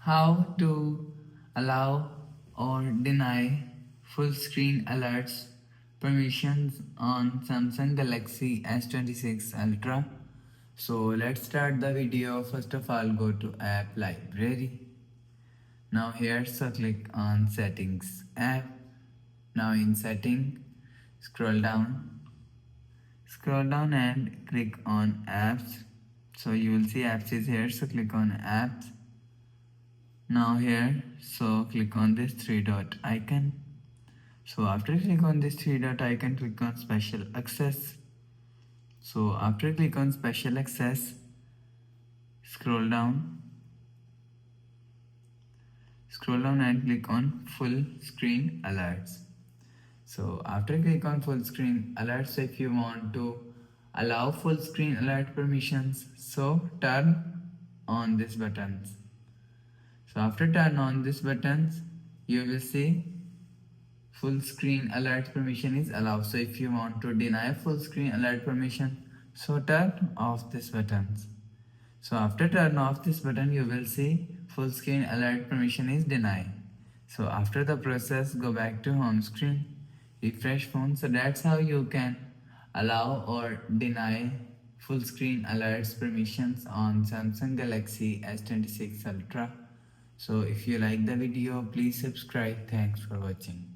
how to allow or deny full screen alerts permissions on Samsung Galaxy S26 Ultra. So let's start the video. First of all, go to app library. Now here, so click on settings app. Now in setting, scroll down and click on apps. So you will see apps is here, so click on apps. Now here, so click on this three dot icon. So after click on this three dot icon, click on special access. So after click on special access, scroll down and click on full screen alerts. So after click on full screen alerts, if you want to allow full screen alert permissions, so turn on these buttons. So after turn on these buttons, you will see full screen alert permission is allowed. So if you want to deny full screen alert permission, so turn off these buttons. So after turn off this button, you will see full screen alert permission is denied. So after the process, go back to home screen, refresh phone. So that's how you can allow or deny full screen alerts permissions on Samsung Galaxy S26 Ultra. So if you like the video, please subscribe. Thanks for watching.